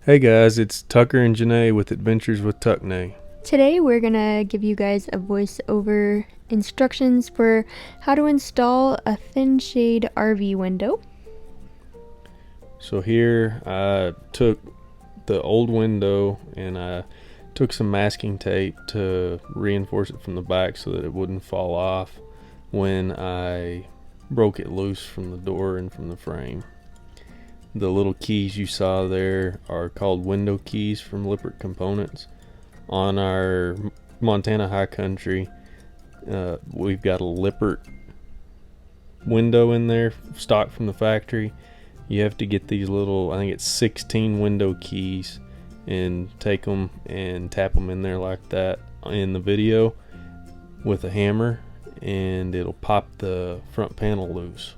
Hey guys, it's Tucker and Janae with Adventures with Tuckney. Today we're gonna give you guys a voiceover instructions for how to install a thin shade RV window. So here I took the old window and I took some masking tape to reinforce it from the back so that it wouldn't fall off when I broke it loose from the door and from the frame. The little keys you saw there are called window keys from Lippert Components. On our Montana High Country, we've got a Lippert window in there, stock from the factory. You have to get these little, I think it's 16 window keys, and take them and tap them in there like that in the video with a hammer, and it'll pop the front panel loose.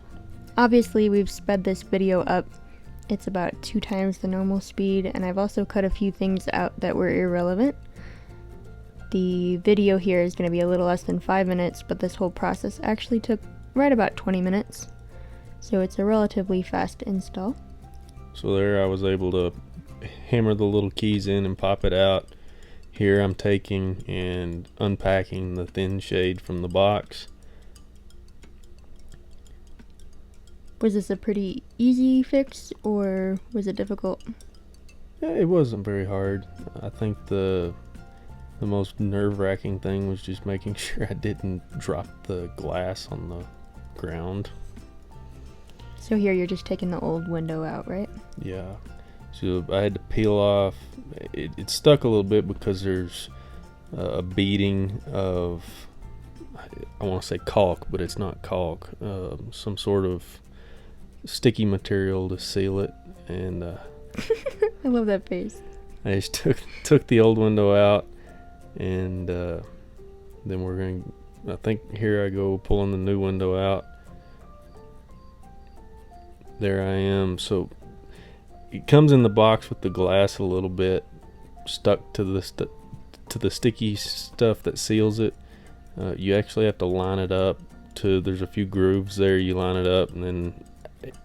Obviously we've sped this video up. It's about 2 times the normal speed, and I've also cut a few things out that were irrelevant. The video here is going to be a little less than 5 minutes, but this whole process actually took right about 20 minutes. So it's a relatively fast install. So there I was able to hammer the little keys in and pop it out. Here I'm taking and unpacking the thin shade from the box. Was this a pretty easy fix, or was it difficult? Yeah, it wasn't very hard. I think the most nerve-wracking thing was just making sure I didn't drop the glass on the ground. So here you're just taking the old window out, right? Yeah. So I had to peel off. It stuck a little bit because there's a beading of, I want to say caulk, but it's not caulk. Some sort of sticky material to seal it. And I love that face. I just took the old window out. And then we're going to, I think here I go pulling the new window out. There I am. So it comes in the box with the glass a little bit stuck to the sticky stuff that seals it. You actually have to line it up there's a few grooves there. You line it up, and then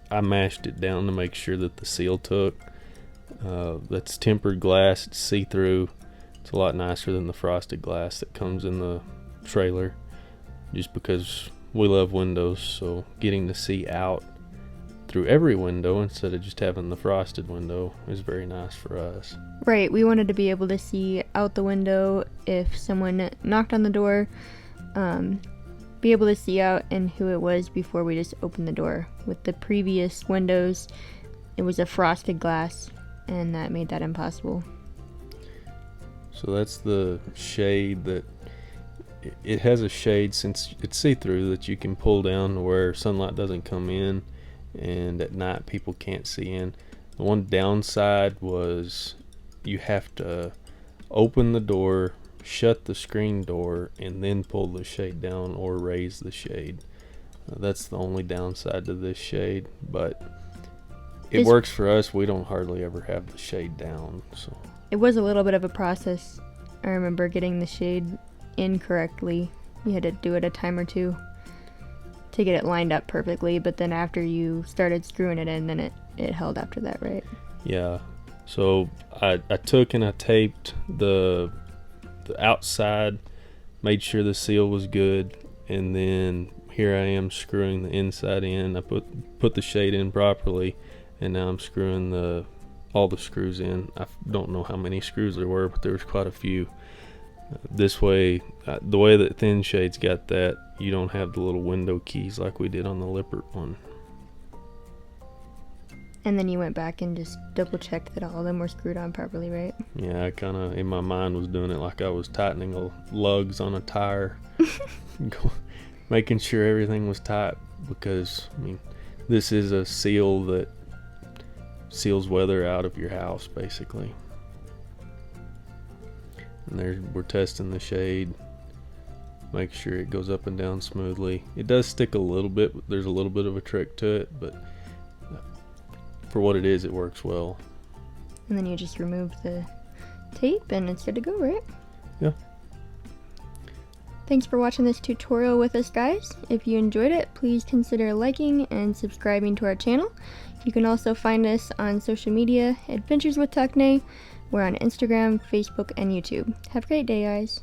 I mashed it down to make sure that the seal took. That's tempered glass. It's see-through. It's a lot nicer than the frosted glass that comes in the trailer, just because we love windows, so getting to see out through every window instead of just having the frosted window is very nice for us. Right, we wanted to be able to see out the window if someone knocked on the door, be able to see out and who it was before we just opened the door. With the previous windows, it was a frosted glass, and that made that impossible. So that's the shade that it has a shade, since it's see-through, that you can pull down to where sunlight doesn't come in, and at night people can't see in. The one downside was you have to open the door, shut the screen door, and then pull the shade down or raise the shade. That's the only downside to this shade, but it works for us. We don't hardly ever have the shade down, so. It was a little bit of a process. I remember getting the shade in correctly. You had to do it a time or two to get it lined up perfectly, but then after you started screwing it in, then it held after that, right? Yeah. So I took and I taped the outside, made sure the seal was good, and then here I am screwing the inside in. I put the shade in properly, and now I'm screwing all the screws in. I don't know how many screws there were, but there was quite a few. This way, the way that thin shade's got that, you don't have the little window keys like we did on the Lippert one. And then you went back and just double checked that all of them were screwed on properly, right? Yeah, I kind of, in my mind, was doing it like I was tightening lugs on a tire. Making sure everything was tight, because, I mean, this is a seal that seals weather out of your house, basically. And we're testing the shade, make sure it goes up and down smoothly. It does stick a little bit. There's a little bit of a trick to it, but for what it is, it works well. And then you just remove the tape and it's good to go, right? Yeah. Thanks for watching this tutorial with us, guys. If you enjoyed it, please consider liking and subscribing to our channel. You can also find us on social media, Adventures with Takne. We're on Instagram, Facebook, and YouTube. Have a great day, guys.